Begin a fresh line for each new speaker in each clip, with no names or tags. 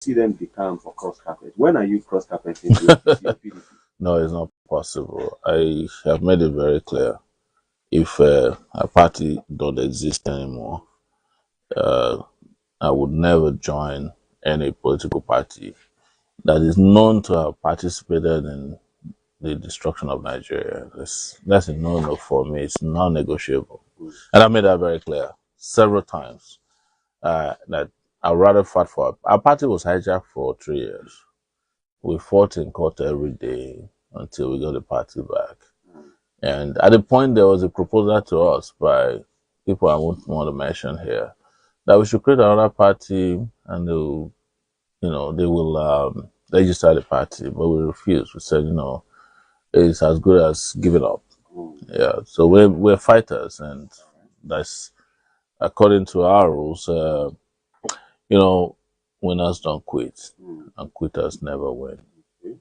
see them decamp for cross carpet. When are you cross carpeting with your PDP?
No, it's not possible. I have made it very clear. If a party don't exist anymore, I would never join any political party that is known to have participated in the destruction of Nigeria. That's a no-no for me. It's non-negotiable. And I made that very clear several times, that I'd rather fight for. Our party was hijacked for 3 years. We fought in court every day until we got the party back. And at the point, there was a proposal to us by people I won't want to mention here that we should create another party, and they will register the party. But we refused. We said, it's as good as giving up. Yeah. So we're fighters, and that's according to our rules. Winners don't quit, and quitters never win.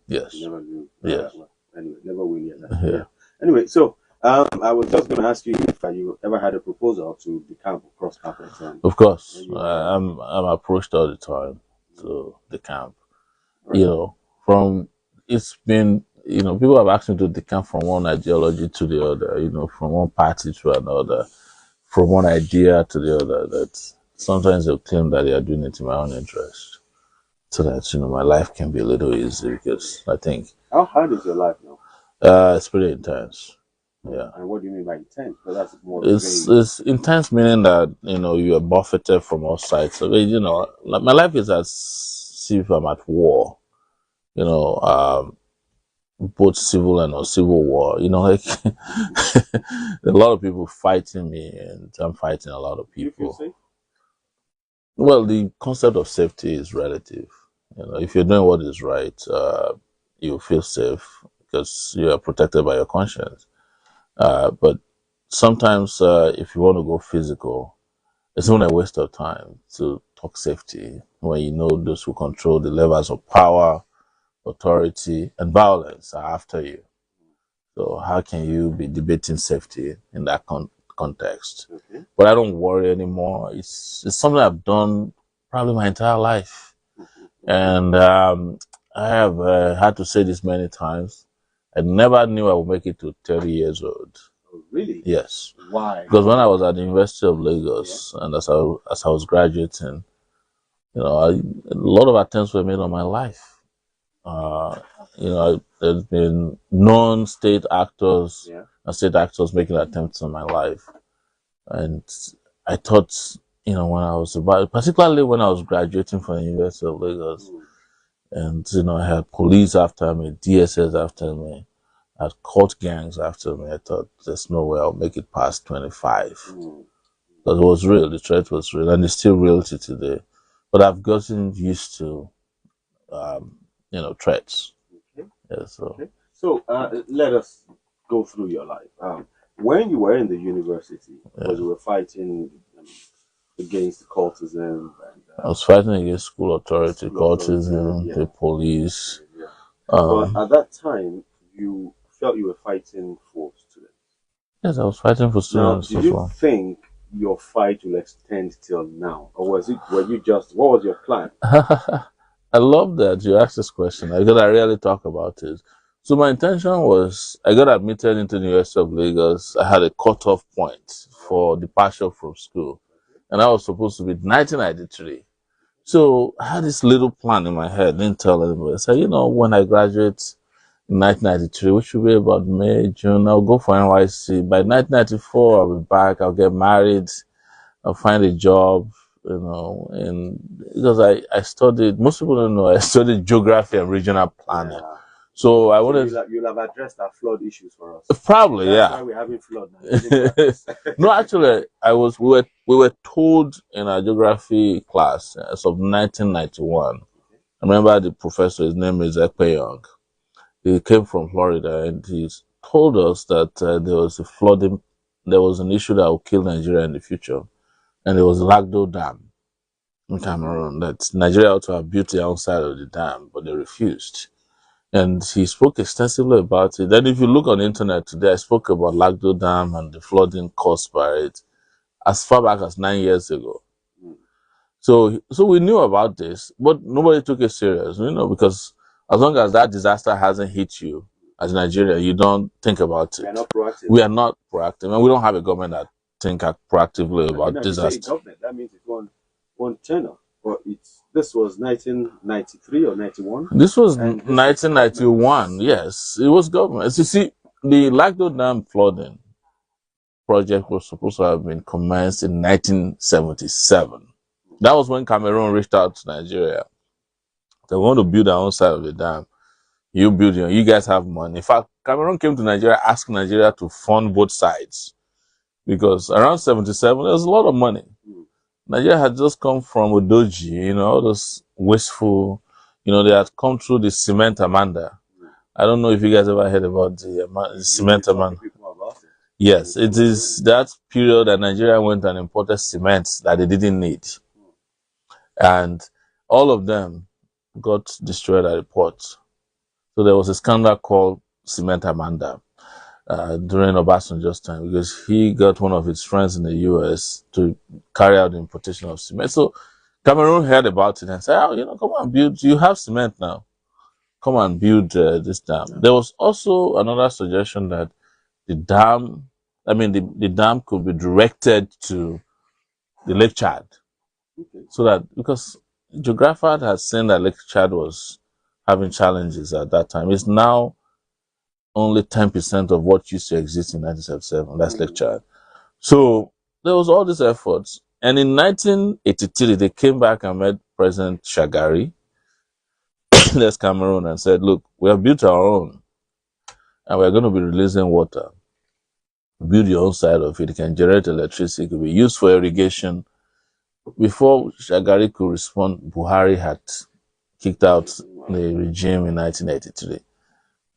Yes.
Never win.
Yes.
Anyway, never win yet.
Yeah.
Anyway, so I was just going to ask you if you ever had a proposal to decamp cross carpet.
Of course, I'm approached all the time to the camp. Right. It's been people have asked me to decamp from one ideology to the other. From one party to another, from one idea to the other. That sometimes they'll claim that they are doing it in my own interest, so that my life can be a little easy, because I think.
How hard is your life now?
It's pretty intense. Yeah.
And what do you mean by intense? Because that's more.
It's intense, meaning that you are buffeted from all sides. So like my life is as if I'm at war. Both civil and non-civil war. Like a lot of people fighting me, and I'm fighting a lot of people.
Do you feel safe?
Well, the concept of safety is relative. If you're doing what is right, you feel safe because you are protected by your conscience. But sometimes, if you want to go physical, it's not a waste of time to talk safety when those who control the levers of power, authority, and violence are after you. So how can you be debating safety in that context?
Okay.
But I don't worry anymore. It's something I've done probably my entire life. And I have had to say this many times. I never knew I would make it to 30 years old.
Oh, really?
Yes.
Why?
Because when I was at the University of Lagos, and as I was graduating, a lot of attempts were made on my life. There's been non-state actors and state actors making attempts on my life. And I thought, when I was particularly when I was graduating from the University of Lagos, and, I had police after me, DSS after me, I had court gangs after me. I thought, there's no way I'll make it past 25. Because it was real, the threat was real, and it's still real to today. But I've gotten used to, threats.
Okay.
Yeah, so.
Okay. So let us go through your life. When you were in the university, because you were fighting against the cultism, and
I was fighting against school authority, cultism, the police.
But at that time, you felt you were fighting for students.
Yes, I was fighting for students.
Now, did you think your fight will extend till now, or what was your plan?
I love that you asked this question because I really talk about it. So my intention was, I got admitted into the University of Lagos. I had a cutoff point for departure from school, and I was supposed to be 1993. So I had this little plan in my head, didn't tell anybody. I said, when I graduate in 1993, which should be about May, June, I'll go for NYC. By 1994, I'll be back, I'll get married, I'll find a job, and because I studied, most people don't know, I studied geography and regional planning. Yeah. So I wanted.
You'll have addressed our flood issues for us.
Probably,
That's
yeah.
why we're having flood now.
No, actually, we were told in our geography class as of 1991. I remember the professor, his name is Ekpeyong. He came from Florida, and he told us that there was a flooding, there was an issue that would kill Nigeria in the future, and there was Lagdo Dam in Cameroon that Nigeria ought to have built the outside of the dam, but they refused. And he spoke extensively about it. Then if you look on the internet today, I spoke about Lagdo Dam and the flooding caused by it as far back as 9 years ago. So we knew about this, but nobody took it serious, because as long as that disaster hasn't hit you as Nigeria, you don't think about
We are
it.
not proactive.
We are not proactive, and we don't have a government that think proactively about
You say
disaster.
government, that means it's one tenor. But this was 1993 or 91.
This was
And this was
1991. Yes, it was government. You see, the Lagdo Dam flooding project was supposed to have been commenced in 1977. That was when Cameroon reached out to Nigeria. They want to build their own side of the dam. You build your, you guys have money. In fact, Cameroon came to Nigeria asking Nigeria to fund both sides because around 77, there was a lot of money. Nigeria had just come from Odoji, all those wasteful, they had come through the cement Amanda. I don't know if you guys ever heard about the cement Amanda. Yes, it is that period that Nigeria went and imported cement that they didn't need. And all of them got destroyed at the port. So there was a scandal called Cement Amanda during Obasanjo's time because he got one of his friends in the US to carry out the importation of cement. So Cameroon heard about it and said, come on, build. You have cement now. Come and build this dam. There was also another suggestion that the dam, the dam could be directed to the Lake Chad. So that, because Geographical has seen that Lake Chad was having challenges at that time. It's now only 10% of what used to exist in 1977. That's Lake Chad. So there was all these efforts. And in 1983, they came back and met President Shagari, that's Cameroon, and said, look, we have built our own and we're going to be releasing water. Build your own side of it. It can generate electricity. It could be used for irrigation. Before Shagari could respond, Buhari had kicked out the regime in 1983.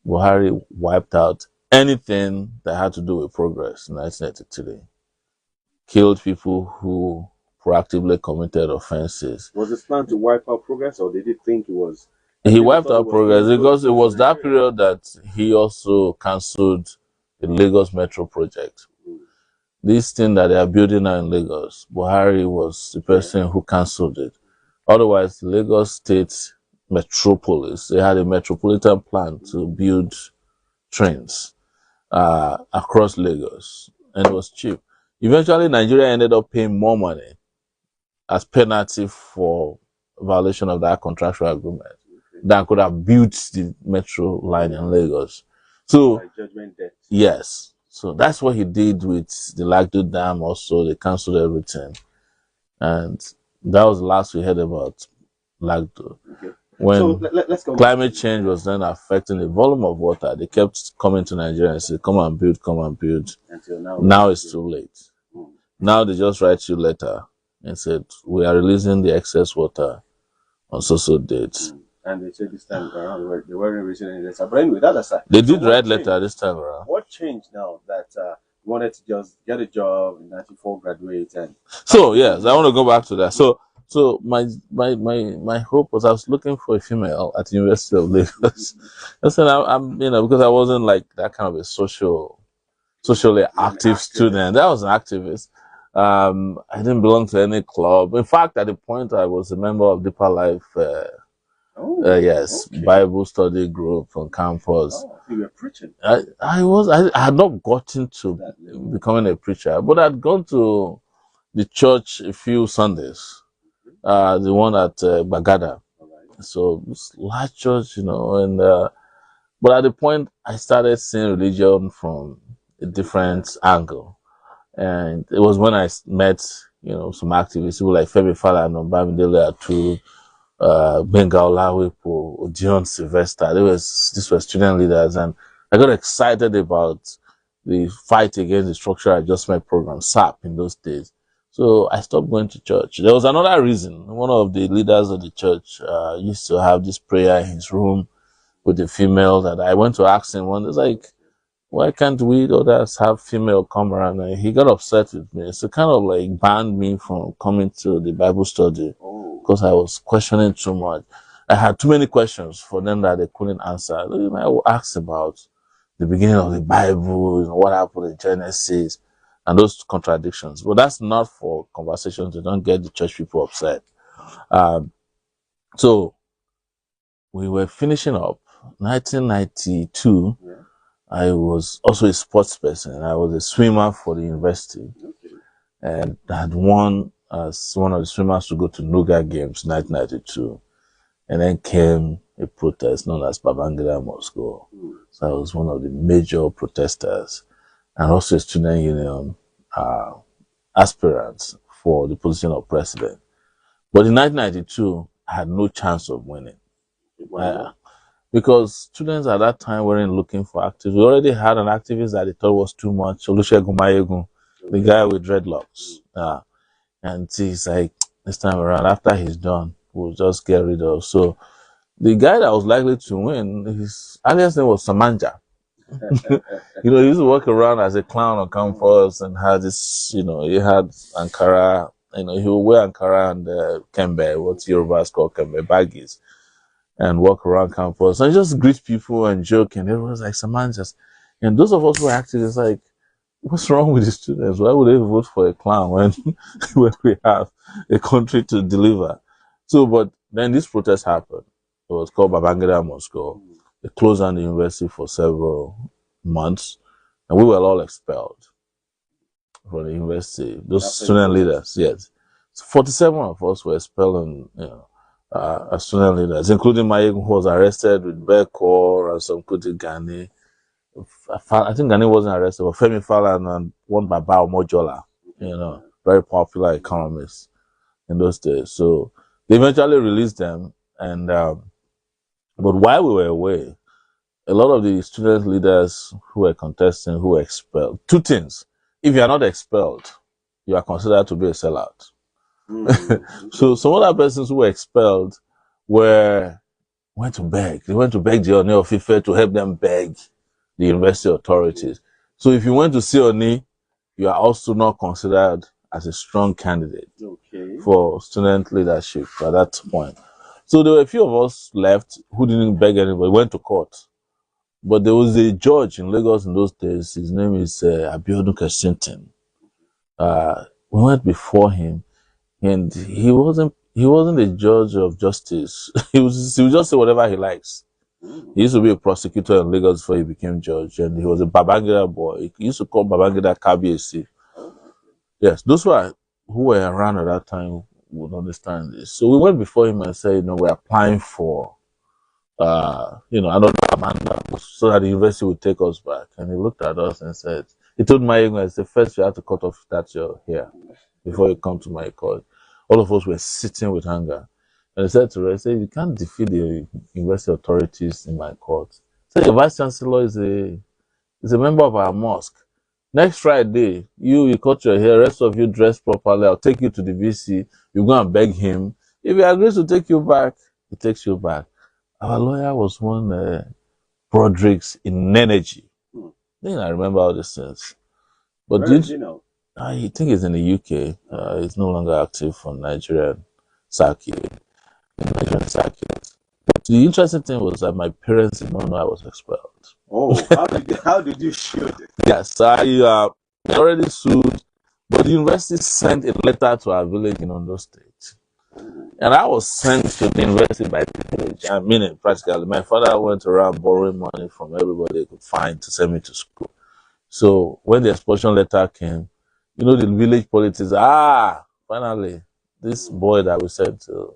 Buhari wiped out anything that had to do with progress in 1983. Killed people who proactively committed offenses.
Was it planned to wipe out progress, or did he think it was?
He wiped out progress because it was that period that he also cancelled the Lagos Metro project. This thing that they are building now in Lagos, Buhari was the person who cancelled it. Otherwise, the Lagos State Metropolis, they had a metropolitan plan to build trains across Lagos, and it was cheap. Eventually, Nigeria ended up paying more money as penalty for violation of that contractual agreement than could have built the metro line in Lagos. So, yes. So that's what he did with the Lagdo Dam also. They cancelled everything. And that was the last we heard about Lagdo. Okay. When let's go climate change was then affecting the volume of water, they kept coming to Nigeria and said, come and build, come and build. Until now it's too late. Now they just write you a letter and said, we are releasing the excess water on so dates.
And they said this time around they weren't releasing any letter. But anyway, that's aside.
They did write letter this time around.
What changed now that you wanted to just get a job in 94, graduate, and
so yes, I want to go back to that. So my hope was I was looking for a female at the University of Lagos. I said I'm because I wasn't like that kind of a socially active student. That was an activist. I didn't belong to any club. In fact, at the point I was a member of Deeper Life. Yes, okay. Bible study group on campus.
Oh, you were preaching.
I had not gotten to becoming a preacher, but I'd gone to the church a few Sundays. The one at Bagada. Right. So it's large church, and but at the point I started seeing religion from a different angle. And it was when I met, some activists, people like Femi Falana, Bamidele Atu, Benga Olawepo, Odion Sylvester. These were student leaders, and I got excited about the fight against the structural adjustment program, SAP, in those days. So I stopped going to church. There was another reason. One of the leaders of the church used to have this prayer in his room with the female that I went to ask him one. It's like, why can't we others have female come around? And he got upset with me. So kind of like banned me from coming to the Bible study because I was questioning too much. I had too many questions for them that they couldn't answer. I asked about the beginning of the Bible, what happened in Genesis, and those contradictions. But that's not for conversations. They don't get the church people upset. So we were finishing up 1992.
Yeah.
I was also a sports person. I was a swimmer for the university,
Okay.
and I had won as one of the swimmers to go to Nuga Games 1992. And then came a protest known as Babangida Moscow. So I was one of the major protesters and also a student union aspirant for the position of president. But in 1992, I had no chance of winning.
Why not?
Because students at that time weren't looking for activists. We already had an activist that they thought was too much, Olusegun Mayegun, the guy with dreadlocks. And he's like, this time around, after he's done, we'll just get rid of. So the guy that was likely to win, his alias name was Samanja. He used to walk around as a clown on campus and had this, he had Ankara, he would wear Ankara and Kembe, what Yorubas call Kembe baggies, and walk around campus and just greet people and joke. And everyone's like, Samanjas. And those of us who are activists, like, what's wrong with the students? Why would they vote for a clown when, when we have a country to deliver? So, but then this protest happened. It was called Babangida Moscow. They closed down the university for several months, and we were all expelled from the university. Those student leaders, yes. So 47 of us were expelled, as student leaders, including Mayegun, who was arrested with Bekor and some Kuti Gani. I think Gani wasn't arrested, but Femi Falana and one Baba Omojola, very popular economists in those days. So they eventually released them, and but while we were away, a lot of the student leaders who were contesting, who were expelled, two things. If you are not expelled, you are considered to be a sellout. So some other persons who were expelled went to beg. They went to beg the Oni of Ife to help them beg the university authorities. So if you went to see Oni, you are also not considered as a strong candidate for student leadership at that point. So there were a few of us left who didn't beg anybody, went to court. But there was a judge in Lagos in those days. His name is Abiodun Kessinton. We went before him, and he wasn't a judge of justice. he would just say whatever he likes. He used to be a prosecutor in Lagos before he became judge, and he was a Babangida boy. He used to call Babangida Kabiyesi. Yes, those who were around at that time would understand this. So we went before him and said, we're applying for another Amanda so that the university would take us back. And he looked at us and said, he told my I said, first you have to cut off that your hair before you come to my court. All of us were sitting with anger. And he said to us, you can't defeat the university authorities in my court. So the vice chancellor is a member of our mosque. Next Friday, you cut your hair, rest of you dress properly, I'll take you to the VC, you go and beg him. If he agrees to take you back, he takes you back. Our lawyer was one Broderick's in energy. Then I remember all these things. But I think he's in the UK. He's no longer active for Nigerian circuit. But the interesting thing was that my parents did not know I was expelled.
Oh, how did you shoot it?
Yes, I already sued, but the university sent a letter to our village in Ondo State. And I was sent to the university by the village. I mean it practically. My father went around borrowing money from everybody he could find to send me to school. So when the expulsion letter came, the village politics, finally, this boy that we sent to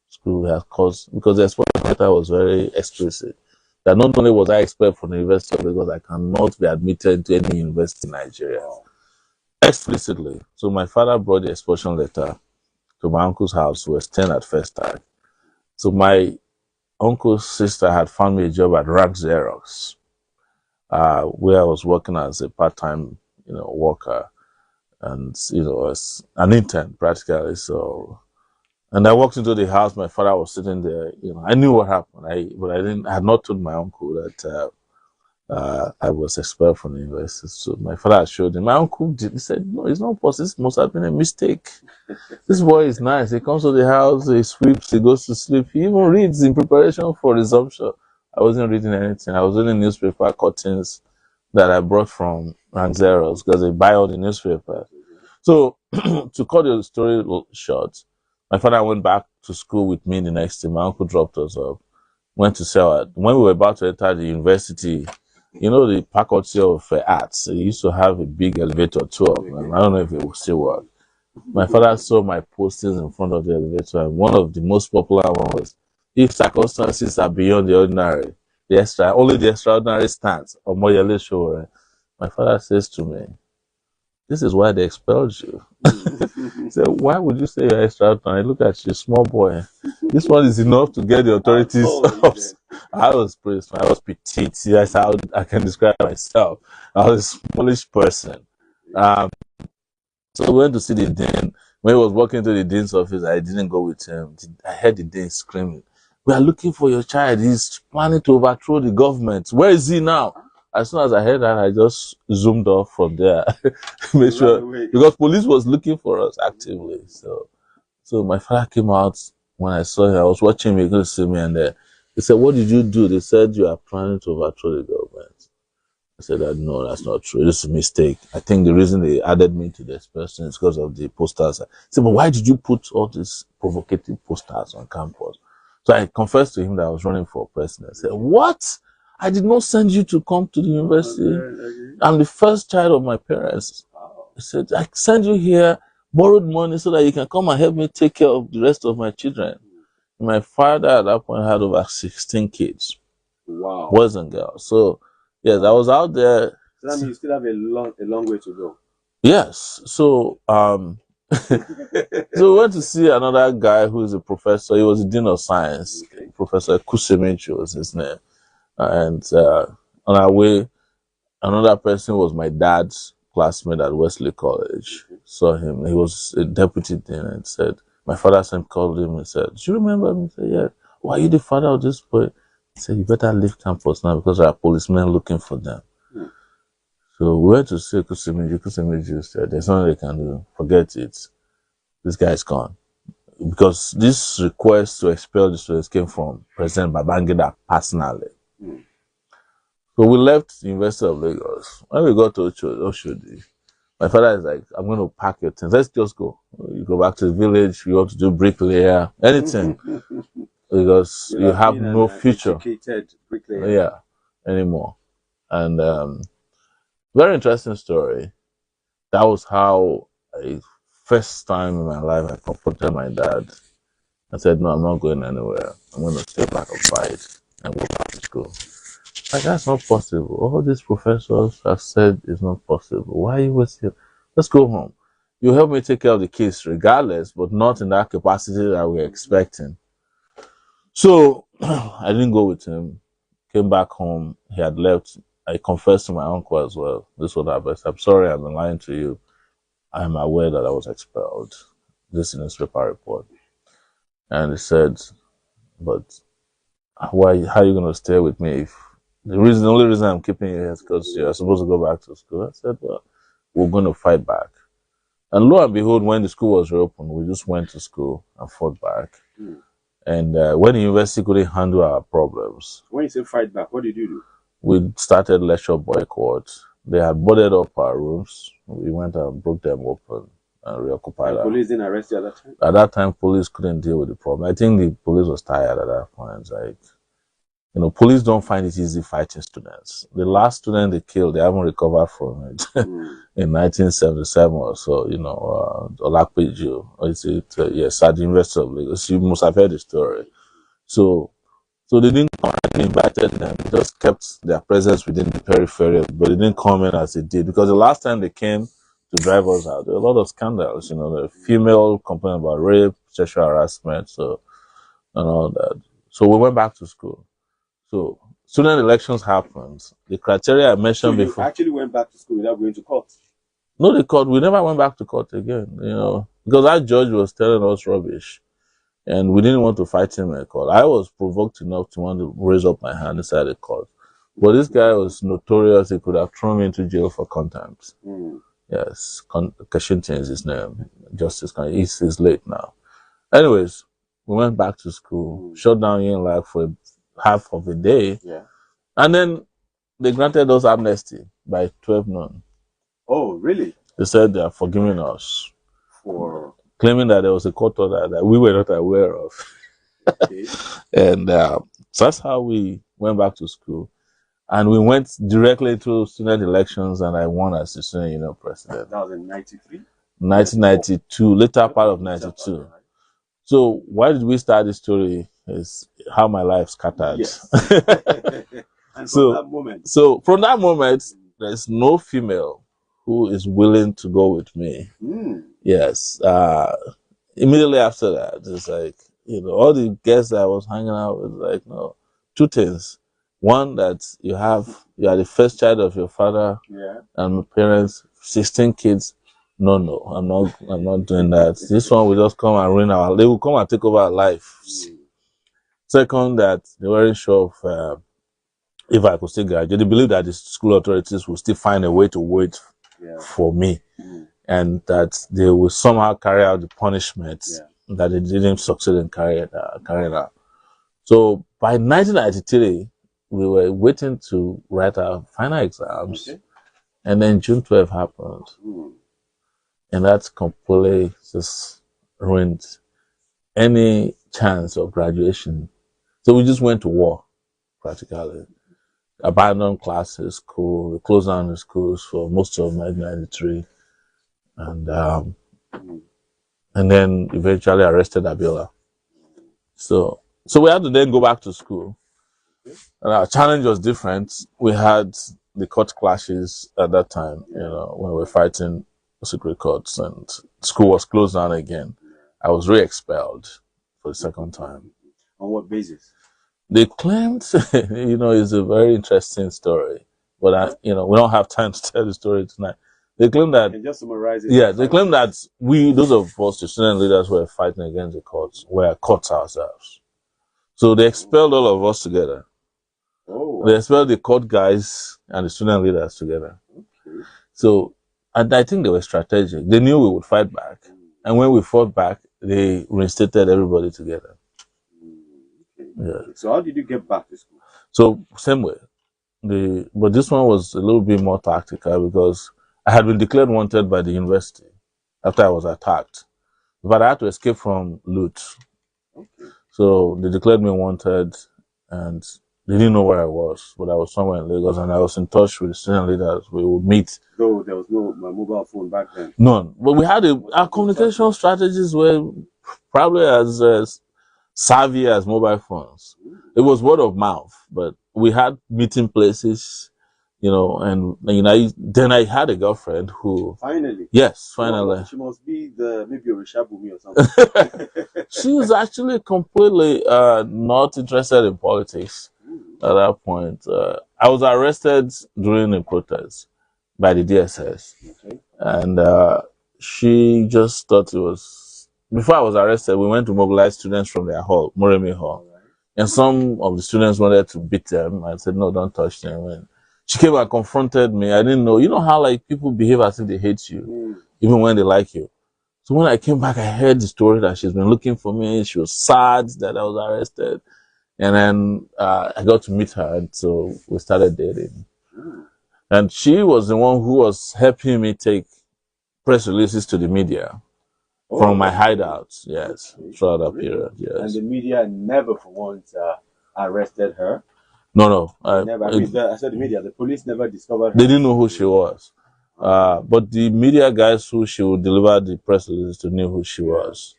school has caused, because the expulsion letter was very explicit, that not only was I expelled from the University of Lagos, I cannot be admitted into any university in Nigeria. Explicitly. So my father brought the expulsion letter to my uncle's house, who was staying at First Tag. So my uncle's sister had found me a job at Rank Xerox, where I was working as a part-time, worker, and as an intern practically. So, and I walked into the house. My father was sitting there. I knew what happened. I had not told my uncle that I was expelled from the university. So my father showed him. My uncle he said, "No, it's not possible. This must have been a mistake. This boy is nice. He comes to the house, he sweeps, he goes to sleep. He even reads in preparation for resumption." I wasn't reading anything. I was reading newspaper cuttings that I brought from Ranzeros because they buy all the newspapers. So to cut the story short, My father went back to school with me the next day. My uncle dropped us up. Went to sell it. When we were about to enter the university, you know, the faculty of arts, they used to have a big elevator tour. And I don't know if it will still work. My father saw my postings in front of the elevator, and one of the most popular ones was, if circumstances are beyond the ordinary, only the extraordinary stands. Omoyele Sowore. My father says to me, this is why they expelled you. So why would you say you're extraordinary? Look at you, small boy. This one is enough to get the authorities. I was praised. I was petite. That's how I can describe myself. I was a smallish person. Um, so we went to see the dean. When he was walking to the dean's office, I didn't go with him. I heard the dean screaming, "We are looking for your child. He's planning to overthrow the government. Where is he now?" As soon as I heard that, I just zoomed off from there. Make sure, because police was looking for us actively. So my father came out. When I saw him, I was watching him. He could see me, and he said, "What did you do?" They said, "You are planning to overthrow the government." I said that no, that's not true. This is a mistake. I think the reason they added me to the expression is because of the posters. I said, "But why did you put all these provocative posters on campus?" So I confessed to him that I was running for president. I said, "What? I did not send you to come to the university. I'm the first child of my parents." He said, "I sent you here, borrowed money so that you can come and help me take care of the rest of my children." My father at that point had over 16 kids.
Wow.
Boys and girls. So yes, I was out there.
So that means you still have a long way to go.
Yes. So so we went to see another guy who is a professor. He was a dean of science. Okay. Professor Kusemechi was his name. And on our way, another person was my dad's classmate at Wesley College. Saw him. He was a deputy dean and said, my father called him and said, "Do you remember me?" He said, "Yeah." "Why are you the father of this boy?" He said, "You better leave campus now because there are policemen looking for them." So we went to see Kusemeji. Kusemeji said, "There's nothing they can do. Forget it. This guy is gone." Because this request to expel the students came from President Babangida personally. So we left the University of Lagos. When we got to Oshodi, my father is like, "I'm going to pack your things. Let's just go. You go back to the village. You want to do bricklayer, anything." Because you have no future. Yeah, anymore. And very interesting story. That was how first time in my life I confronted my dad. I said, "No, I'm not going anywhere. I'm going to stay back and fight and go back to school." Like, that's not possible. All these professors have said it's not possible. Why are you wasting? Let's go home. You help me take care of the kids regardless, but not in that capacity that we're expecting. So I didn't go with him. Came back home. He had left. I confessed to my uncle as well. This was our best. "I'm sorry, I've been lying to you. I'm aware that I was expelled." This in his paper report. And he said, "But why? How are you going to stay with me if the only reason I'm keeping you here is because you're supposed to go back to school?" I said, "Well, we're going to fight back." And lo and behold, when the school was reopened, we just went to school and fought back. And when the university couldn't handle our problems.
When you say fight back, what did you do?
We started lecture boycott. They had boarded up our rooms. We went and broke them open and reoccupied them.
Police didn't arrest you at that time?
At that time, police couldn't deal with the problem. I think the police was tired at that point. Like, police don't find it easy fighting students. The last student they killed, they haven't recovered from it in 1977 or so. Olakpeju, or is it? Yes, at the University of Lagos. You must have heard the story. So they didn't come and invited them. They just kept their presence within the periphery, but they didn't come in as they did. Because the last time they came to drive us out, there were a lot of scandals. The female complaining about rape, sexual harassment, and all that. So we went back to school. So student elections happened. The criteria I mentioned before.
You actually went back to school without going to court?
No, the court. We never went back to court again. Because that judge was telling us rubbish. And we didn't want to fight him in court. I was provoked enough to want to raise up my hand inside the court. But this guy was notorious. He could have thrown me into jail for contempt. Yes, Kashintin is his name. Justice, he's late now. Anyways, we went back to school, shut down Unilag for half of a day.
Yeah.
And then they granted us amnesty by 12 noon.
Oh, really?
They said they are forgiving us.
For
claiming that there was a court order that we were not aware of.
Okay.
And so that's how we went back to school. And we went directly to student elections, and I won as the student union president.
That was in 93?
1992, later part of 92. So why did we start this story is how my life scattered.
Yes. And from that moment.
So from that moment, there's no female who is willing to go with me. Yes. Immediately after that, it's like, all the guests that I was hanging out with, like, no, two things. One, that you are the first child of your father and parents, 16 kids. No, I'm not doing that. This one will just come and ruin they will come and take over our lives. Second, that they weren't sure of if I could still graduate. They believe that the school authorities will still find a way to wait for me, and that they will somehow carry out the punishments that they didn't succeed in carrying out. So by 1993, we were waiting to write our final exams, and then June 12 happened, and that completely just ruined any chance of graduation. So we just went to war, practically. Abandoned classes, school, we closed down the schools for most of 1993, and then eventually arrested Abiola. So we had to then go back to school, and our challenge was different. We had the court clashes at that time, when we were fighting secret courts, and school was closed down again. I was re-expelled for the second time.
On what basis?
They claimed, it's a very interesting story, but we don't have time to tell the story tonight. They claim that.
And just summarize it.
Yeah, they claim that those of us, the student leaders who were fighting against the courts, were courts ourselves. So they expelled all of us together.
Oh.
They expelled the court guys and the student leaders together.
Okay.
So, and I think they were strategic. They knew we would fight back, and when we fought back, they reinstated everybody together. Yeah.
So how did you get back to school?
So same way. But this one was a little bit more tactical because I had been declared wanted by the university after I was attacked. But I had to escape from loot.
Okay.
So they declared me wanted, and they didn't know where I was, but I was somewhere in Lagos, and I was in touch with the student leaders. We would meet.
Though there was no mobile phone back then.
None. But we had our communication strategies were probably as savvy as mobile phones. It was word of mouth, but we had meeting places, and then I had a girlfriend who
finally.
Yes, finally.
She must be maybe a Rishabumi or something.
She was actually completely not interested in politics at that point. I was arrested during a protest by the DSS, and she just thought it was. Before I was arrested, we went to mobilize students from their hall, Moremi Hall. And some of the students wanted to beat them. I said, no, don't touch them. And she came and confronted me. I didn't know. You know how people behave as if they hate you, even when they like you. So when I came back, I heard the story that she's been looking for me. She was sad that I was arrested. And then I got to meet her. And so we started dating. And she was the one who was helping me take press releases to the media. From my hideouts, yes, throughout that period, yes.
And the media never for once arrested her?
No.
I said the media, the police never discovered her.
They didn't know who she was. But the media guys who she would deliver the press releases to knew who she was.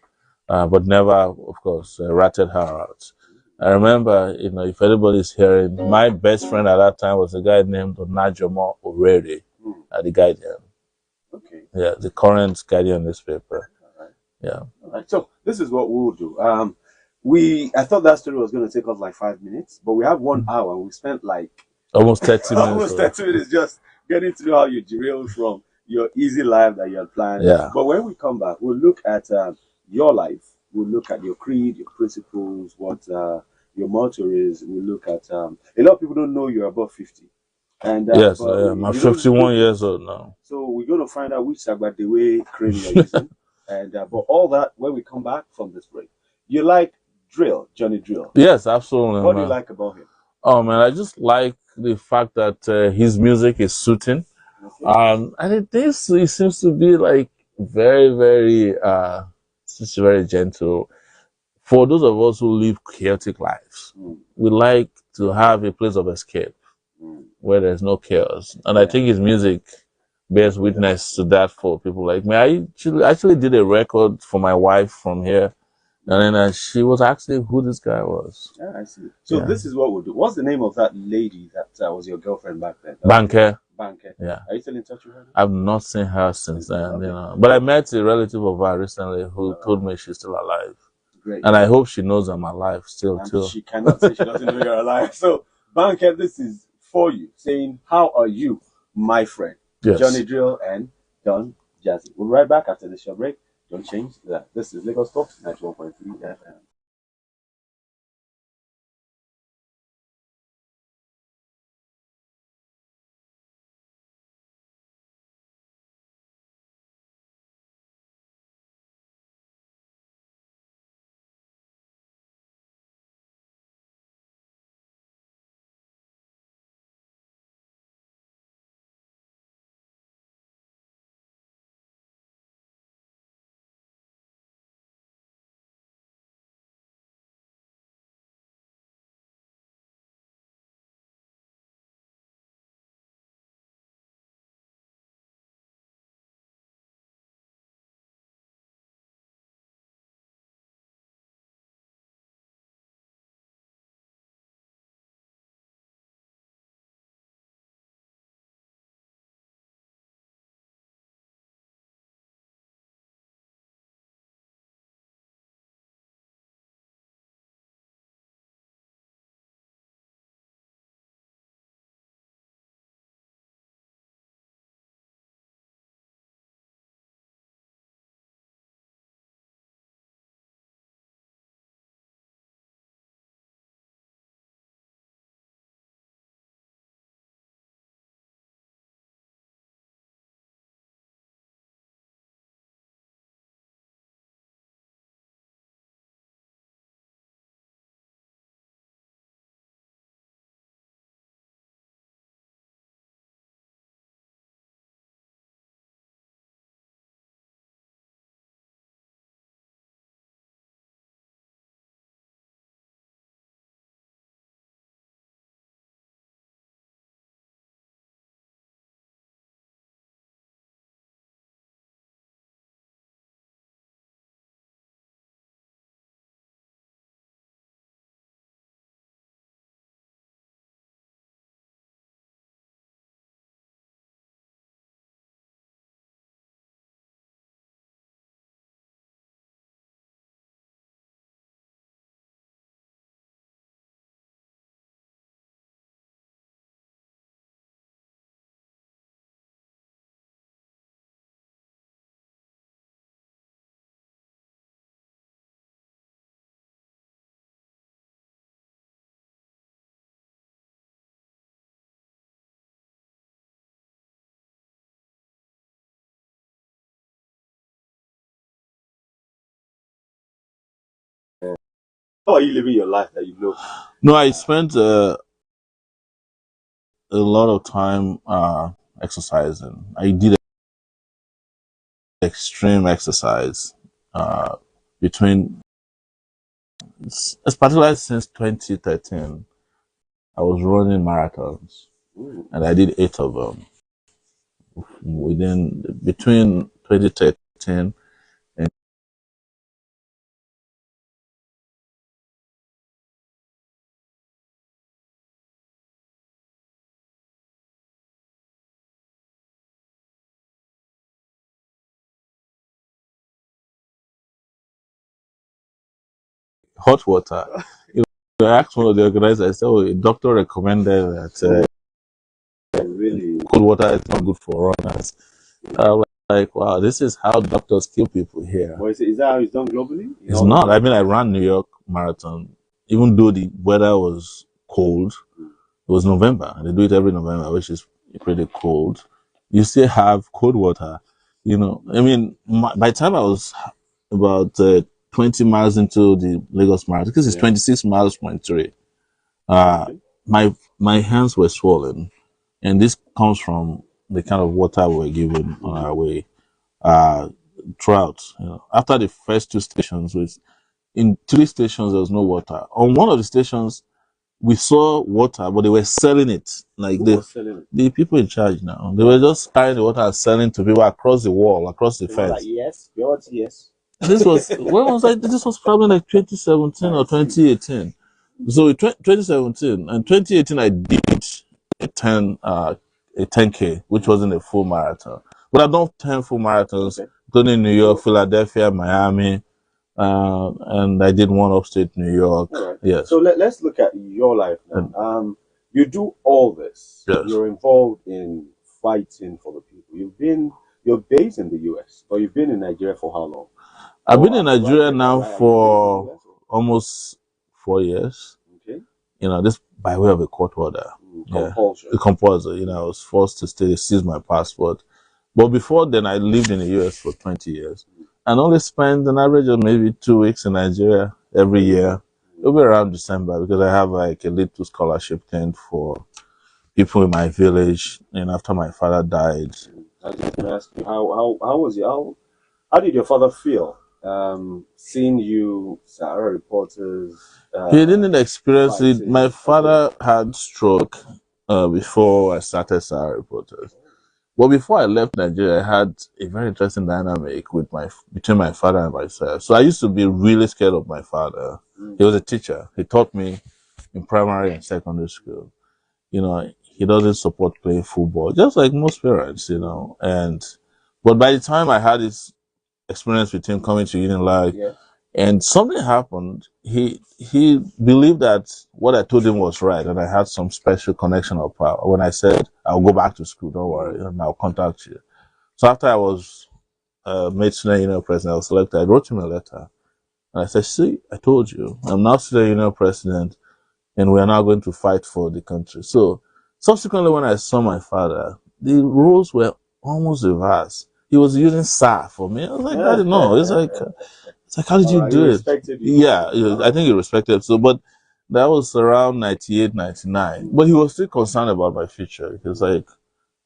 But never, of course, ratted her out. I remember, if anybody's hearing, my best friend at that time was a guy named Onajomo Orere at the Guardian.
Okay.
Yeah, the current Guardian newspaper. Yeah.
All right. So this is what we'll do. I thought that story was going to take us like 5 minutes, but we have 1 hour, and we spent like
almost 30 minutes.
Almost 30 minutes just getting to know how you derailed from your easy life that you had planned.
Yeah.
But when we come back, we'll look at your life. We'll look at your creed, your principles, what your motto is. We'll look at a lot of people don't know you're above 50. And
yes, I am. I'm 51 years old now.
So we're going to find out which Sagbadewe cream you're using. And but all that when we come back from this break. You like Drill, Johnny Drill?
Yes, absolutely.
What do you like about him?
Oh man, I just like the fact that his music is soothing. Okay. And it seems to be like very, very She's very gentle. For those of us who live chaotic lives,
Mm.
we like to have a place of escape
Mm.
where there's no chaos. And I
Yeah.
think his music bears witness to that for people like me. I actually did a record for my wife from here. And then she was asking who this guy was.
Yeah, I see. So
Yeah.
this is what we'll do. What's the name of that lady that was your girlfriend back then?
Banker.
Banker.
Yeah.
Are you still in touch with her?
I've not seen her since then,
Okay.
you know. But I met a relative of her recently who told me she's still alive.
Great.
And I hope she knows I'm alive still,
And
too.
she cannot say she doesn't know you're alive. So, Banker, this is for you, saying, "How are you, my friend?"
Yes.
Johnny Drill and Don Jazzy. We'll be right back after this short break. Don't change that. This is Lagos Talk 91.3 FM. How are you living your life that you know?
No, I spent a lot of time exercising. I did extreme exercise between, particularly since 2013. I was running marathons,
Mm.
and I did 8 of them between 2013 and hot water. I asked one of the organizers, I said, "Oh, a doctor recommended that
Really?
cold water is not good for runners." I was like, wow, this is how doctors kill people here.
Well, is that how it's done globally?
It's not. I mean, I ran New York Marathon, even though the weather was cold. It was November, and they do it every November, which is pretty cold. You still have cold water, you know. I mean, by the time I was about 20 miles into the Lagos Marathon, because it's 26 miles, 0.3, my hands were swollen, and this comes from the kind of water we were given on our way. Uh, throughout. After the first two stations, in three stations there was no water. On one of the stations, we saw water, but they were selling it. Like
Who was selling it?
the people in charge now, they were just carrying the water and selling to people across the wall, across the
They were like,
fence.
yes, yours, yes.
This was when was I? This was probably like 2017 or 2018. So in 2017 and 2018, I did a 10K, which wasn't a full marathon, but I've done 10 full marathons,
Okay.
including New York, Philadelphia, Miami, and I did one upstate New York.
All right.
Yes.
So let's look at your life now. You do all this.
Yes.
You're involved in fighting for the people. You're based in the US, but you've been in Nigeria for how long?
I've been in Nigeria now for almost 4 years.
Okay.
This by way of a court order.
Compulsion.
The compulsory. I was forced to stay, seize my passport. But before then, I lived in the US for 20 years and only spent an average of maybe 2 weeks in Nigeria every year. It'll be around December because I have like a little scholarship thing for people in my village. And after my father died,
I was just going to ask you, how was it? How did your father feel seeing you, Sahara reporters?
He didn't experience it. My father had stroke before I started Sahara reporters. But before I left Nigeria, I had a very interesting dynamic between my father and myself. So I used to be really scared of my father. He was a teacher. He taught me in primary and secondary school. He doesn't support playing football, just like most parents, but by the time I had this experience with him coming to Unilag, and something happened, he believed that what I told him was right, and I had some special connection of power. When I said, I'll go back to school, don't worry, and I'll contact you. So after I was made student union president, I was selected, I wrote him a letter. And I said, see, I told you, I'm now student union president, and we are now going to fight for the country. So subsequently, when I saw my father, the roles were almost reversed. He was using "sir" for me. I was like, Daddy, no. It's like, how did you do it? Yeah, I think he respected. So, but that was around 98, 99. But he was still concerned about my future. Because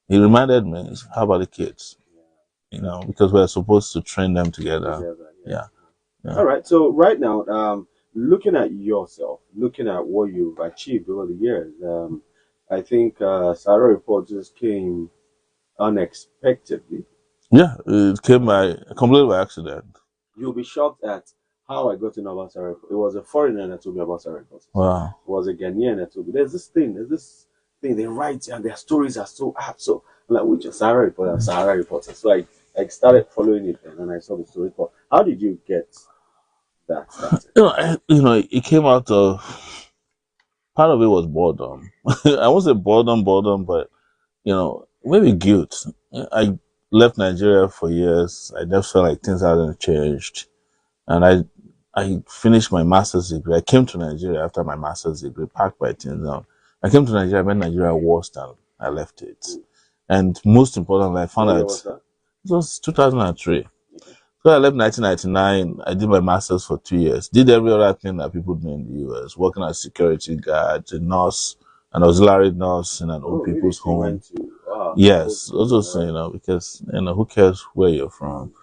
he reminded me, how about the kids? Because we're supposed to train them together. Yeah.
All right. So right now, looking at yourself, looking at what you've achieved over the years, I think Sahara Reporters came unexpectedly.
Yeah, it came completely by accident.
You'll be shocked at how I got to know about Sahara. It was a foreigner that told me about Sahara Reporters.
Wow.
It was a Ghanaian that told me. There's this thing they write, and their stories are so apt. So I'm like, which is Sahara Reporters. So I started following it, and I saw the story. But how did you get that started?
It came out of, part of it was boredom. I won't say boredom, but maybe guilt. I left Nigeria for years. I just felt like things hadn't changed, and I finished my master's degree. I came to Nigeria after my master's degree, packed my things down. I came to Nigeria, I met Nigeria worse than I left it. And most importantly, I found out it was 2003. So I left 1999. I did my master's for 2 years. Did every other thing that people do in the US, working as security guard, a nurse, an auxiliary nurse in an old people's home. Yes, also saying, because who cares where you're from,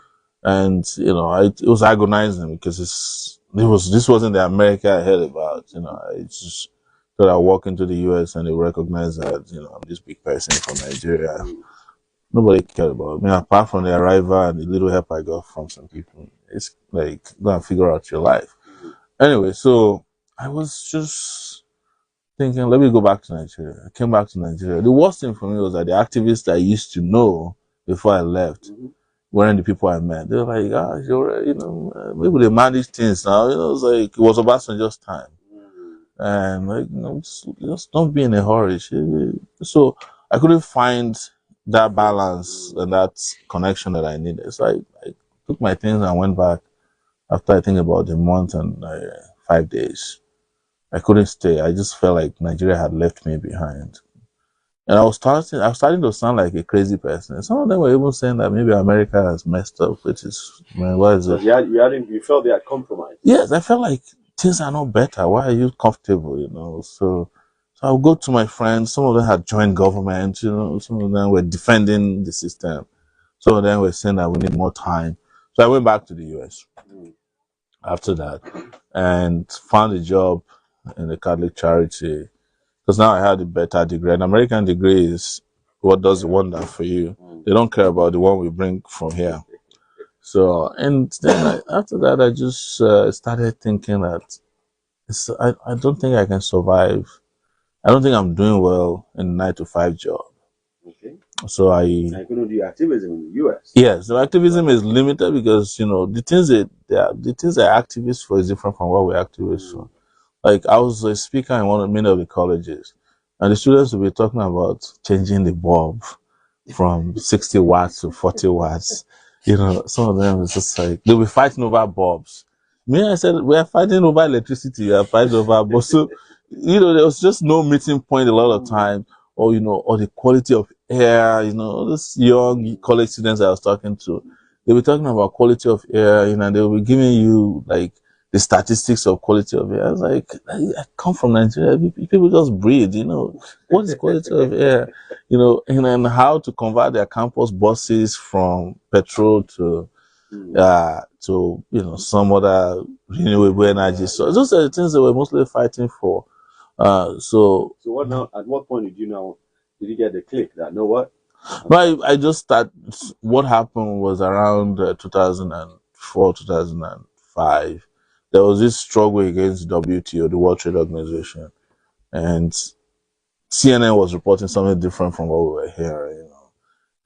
and it was agonizing because this wasn't the America I heard about. I just thought I walk into the US and they recognize that I'm this big person from Nigeria. Nobody cared about me apart from the arrival and the little help I got from some people. It's like, go and figure out your life. Anyway, so I was just thinking, let me go back to Nigeria. I came back to Nigeria. The worst thing for me was that the activists I used to know before I left weren't the people I met. They were like, maybe they manage things now. It was Obasanjo's time. And just don't be in a hurry. So I couldn't find that balance and that connection that I needed. So I took my things and went back after I think about a month and 5 days. I couldn't stay. I just felt like Nigeria had left me behind. And I was starting to sound like a crazy person. Some of them were even saying that maybe America has messed up, which is, what is it?
You felt they had compromised.
Yes, I felt like things are not better. Why are you comfortable, So I'll go to my friends. Some of them had joined government, some of them were defending the system. Some of them were saying that we need more time. So So I went back to the US
Mm.
after that and found a job in a Catholic charity because now I had a better degree. An American degree is what does the wonder for you.
Mm.
They don't care about the one we bring from here. So, and then after that, I just started thinking that I don't think I can survive. I don't think I'm doing well in a 9 to 5 job.
Okay.
So
I couldn't do activism in the US.
yes, the activism is limited because the things the things that activists for is different from what we're activists for. Like I was a speaker in many of the colleges, and the students will be talking about changing the bulb from 60 watts to 40 watts. Some of them is just like they'll be fighting over bulbs. Me, I said we are fighting over electricity, we are fighting over bulbs. So, there was just no meeting point a lot of time, or the quality of air, this young college students I was talking to, they were talking about quality of air, and they will be giving you like the statistics of quality of air. I was like, I come from Nigeria. People just breathe, What is quality of air? And then how to convert their campus buses from petrol to some other renewable energy. So those are the things that we're mostly fighting for. So
what now? At what point did you get the click that know what?
I just start. What happened was around 2004, 2005. There was this struggle against WTO, the World Trade Organization, and CNN was reporting something different from what we were hearing.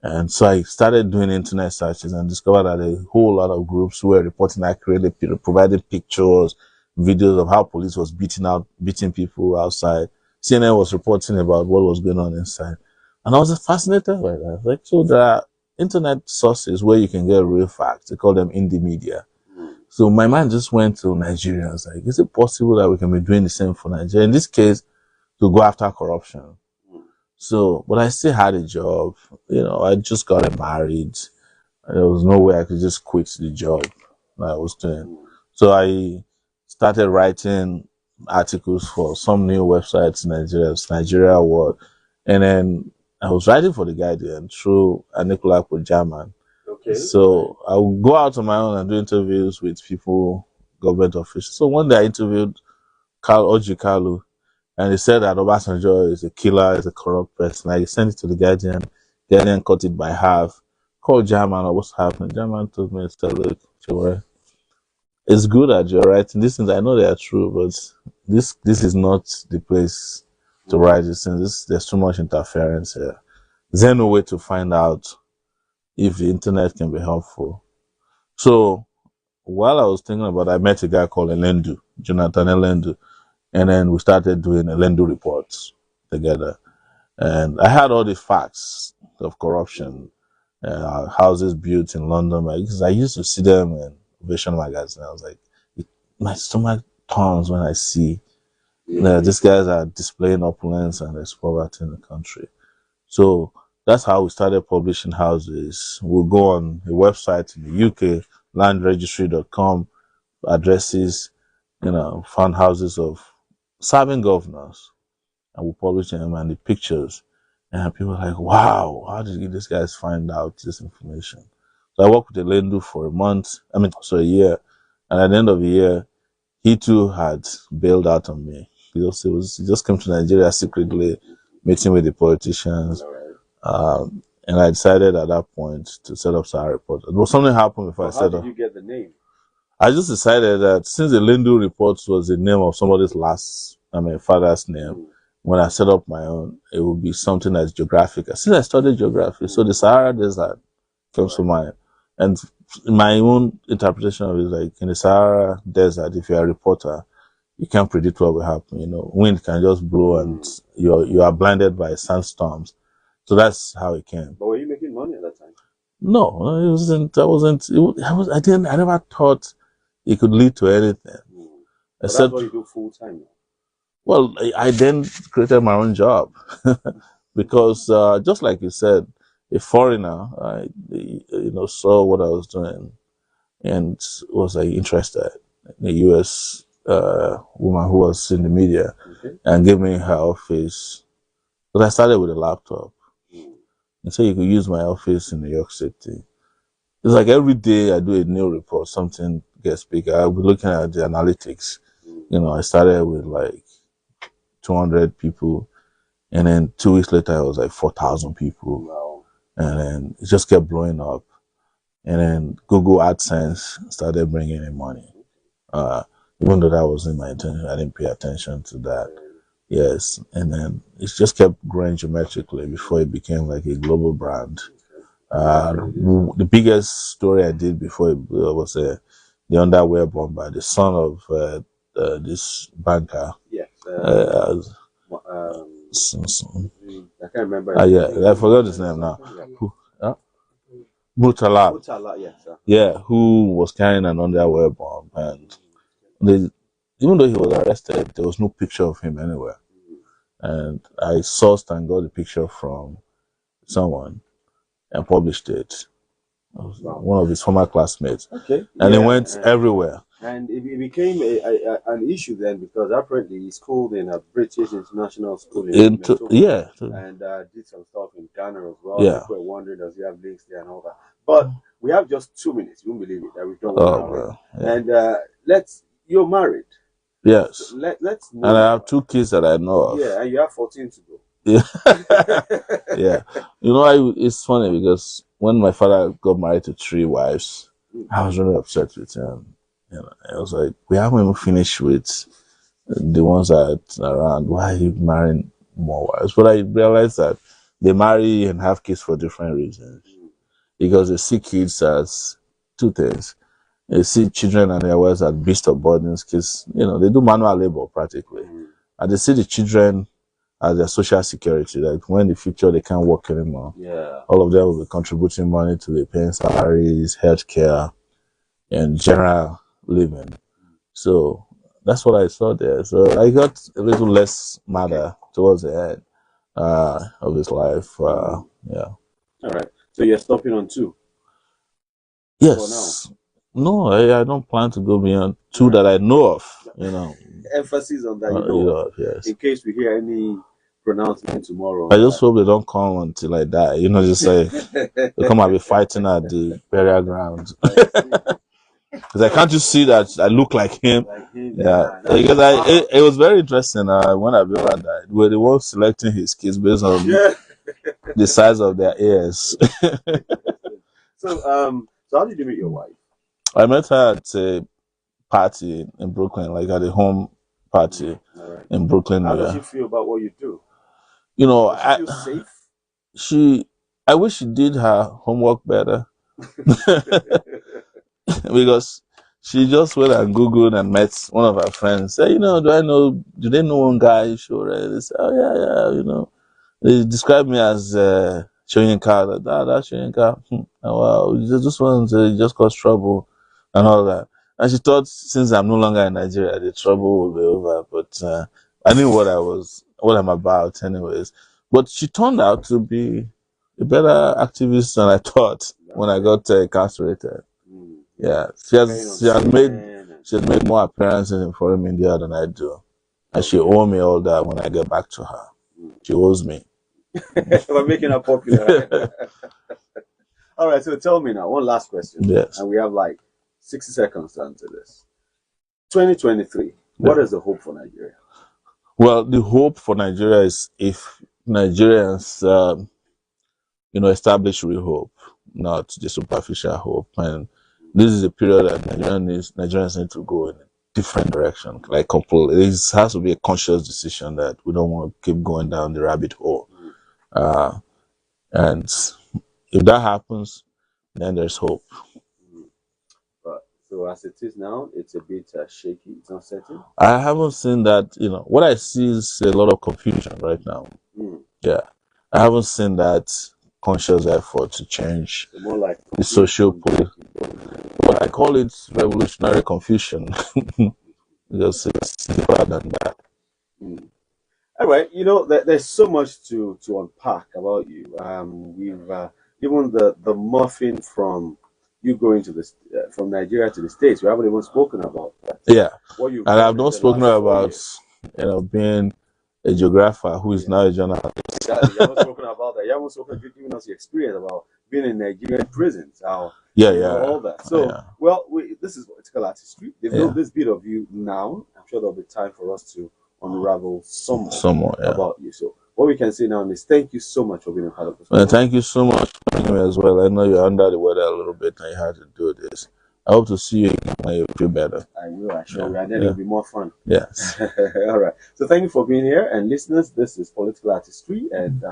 And so I started doing internet searches and discovered that a whole lot of groups were reporting accurately, providing pictures, videos of how police was beating people outside. CNN was reporting about what was going on inside. And I was fascinated by that. Like, so there are internet sources where you can get real facts. They call them indie media. So my mind just went to Nigeria. I was like, is it possible that we can be doing the same for Nigeria? In this case, to go after corruption. So, but I still had a job. I just got married. There was no way I could just quit the job that I was doing. So I started writing articles for some new websites in Nigeria, Nigeria World. And then I was writing for The Guardian through Nicola German.
Okay.
So I would go out on my own and do interviews with people, government officials. So one day I interviewed Oji Kalu, and he said that Obasanjo is a killer, is a corrupt person. I sent it to The Guardian. The Guardian cut it by half. Called German, what's happening? German told me, said, look, Sowore, it's good that you're writing these things. I know they are true, but this is not the place to write these things. There's too much interference here. Is there no way to find out if the internet can be helpful? So while I was thinking about it, I met a guy called Elendu, Jonathan Elendu, and then we started doing Elendu reports together. And I had all the facts of corruption, houses built in London. Because I used to see them in Ovation magazine. I was like, my stomach turns when I see these guys are displaying opulence and there's poverty in the country. So that's how we started publishing houses. We'll go on a website in the UK, landregistry.com, addresses, found houses of serving governors, and we publish them and the pictures. And people are like, wow, how did these guys find out this information? So I worked with Elendu for a year. And at the end of the year, he too had bailed out on me. He just came to Nigeria secretly, meeting with the politicians. And I decided at that point to set up Sahara Report. But something happened before I set up.
How did you get the name?
I just decided that since the Elendu Reports was the name of somebody's father's name, when I set up my own, it would be something that's geographical. Since I studied geography, so the Sahara Desert comes to mind. And my own interpretation of it is like in the Sahara Desert, if you're a reporter, you can't predict what will happen. Wind can just blow and you are blinded by sandstorms. So that's how it came.
But were you making money at that time?
No, it wasn't. I never thought it could lead to anything.
But that's what you do full time now.
Well, I then created my own job because just like you said, a foreigner, saw what I was doing and was interested. A U.S. Woman who was in the media and gave me her office. But I started with a laptop, and so you could use my office in New York City. It's like every day I do a new report, something gets bigger. I'll be looking at the analytics. You know, I started with like 200 people, and then 2 weeks later, it was like 4,000 people.
Wow.
And then it just kept blowing up. And then Google AdSense started bringing in money. Even though that wasn't my intention, I didn't pay attention to that. Yes. And then it just kept growing geometrically before it became like a global brand. The biggest story I did before it was the underwear bomber, the son of this banker.
Yes. I can't remember.
Yeah, I forgot his name now. Who? Murtala.
Murtala, yes.
Yeah, who was carrying an underwear bomb, and even though he was arrested, there was no picture of him anywhere. And I sourced and got the picture from someone and published it. One of his former classmates.
Okay.
And it went everywhere.
And it became an issue then, because apparently he schooled in a British international school in
yeah.
And did some stuff in Ghana as well.
Yeah.
People were wondering, does he have links there and all that? But we have just 2 minutes. You won't believe it that we've done one hour. Yeah. And you're married.
Yes.
So let's know.
And I have 2 kids that I know of.
Yeah, and you have 14 to go.
Yeah. Yeah. You know, it's funny because when my father got married to 3 wives, I was really upset with him. You know, I was like, we haven't even finished with the ones that are around. Why are you marrying more wives? But I realized that they marry and have kids for different reasons. Because they see kids as 2 things. They see children and their wives as beast of burdens, because, you know, they do manual labor practically. And they see the children as their social security. Like when in the future they can't work anymore.
Yeah.
All of them will be contributing money to the paying salaries, healthcare, and general living. So that's what I saw there. So I got a little less madder towards the end of his life. Yeah.
All right. So you're stopping on 2?
Yes. No, I don't plan to go beyond 2 that I know of. You know.
Emphasis on that. You know,
yes.
In case we hear any pronouncement tomorrow.
I just hope they don't come until I die. You know, just like they come and be fighting at the burial ground. Because I can't just see that I look like him. Yeah. Because it was very interesting when Abiola died. Where they were selecting his kids based on the size of their ears.
So how did you meet your wife?
I met her at a party in Brooklyn, like at a home party in Brooklyn.
How does she feel about what you do?
You know,
does she feel safe?
I wish she did her homework better. Because she just went and Googled and met one of her friends. Say, you know, do they know one guy? Sure. They say, oh yeah, you know. They describe me as Shoyinka. That's Shoyinka. Wow, this one just caused trouble and all that. And she thought since I'm no longer in Nigeria, the trouble will be over. But I knew what I'm about anyways. But she turned out to be a better activist than I thought when I got incarcerated. Yeah, she has made more appearances in foreign media than I do, and she owes me all that when I get back to her. She owes me.
We're making her popular. All right, so tell me now, one last question.
Yes,
and we have like 60 seconds to answer this. 2023. What is the hope for Nigeria?
Well, the hope for Nigeria is if Nigerians, establish real hope, not the superficial hope. And this is a period that Nigerians need to go in a different direction. Like completely, it has to be a conscious decision that we don't want to keep going down the rabbit hole. And if that happens, then there's hope.
So as it is now, it's a bit shaky. It's uncertain.
I haven't seen that. What I see is a lot of confusion right now. Yeah, I haven't seen that conscious effort to change
more like
the social political. But I call it revolutionary confusion because it's deeper than that.
All right, there's so much to unpack about you. We've even the muffin from you going to from Nigeria to the States. We haven't even spoken about that.
Yeah, and I've not spoken about being a geographer who is now a journalist.
Exactly. You haven't spoken about that. You haven't given us your experience about being in Nigerian prisons, how
Yeah,
you know
yeah,
all that. So,
yeah,
well, this is political artistry. They've
yeah.
known this bit of you now. I'm sure there'll be time for us to unravel some more
Some more, yeah.
about you. So, what we can say now is thank you so much for being a part of this
Well,
program.
thank you so much for having me as well. I know you're under the weather a little bit and you had to do this. I hope to see you again when you feel better.
I will, I sure
Yeah,
will, and then
yeah,
it'll be more fun.
yes.
All right. So, thank you for being here, and listeners, this is political artistry, and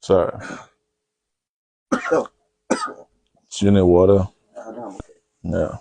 Sorry. Do you need water?
I'm okay.
Yeah.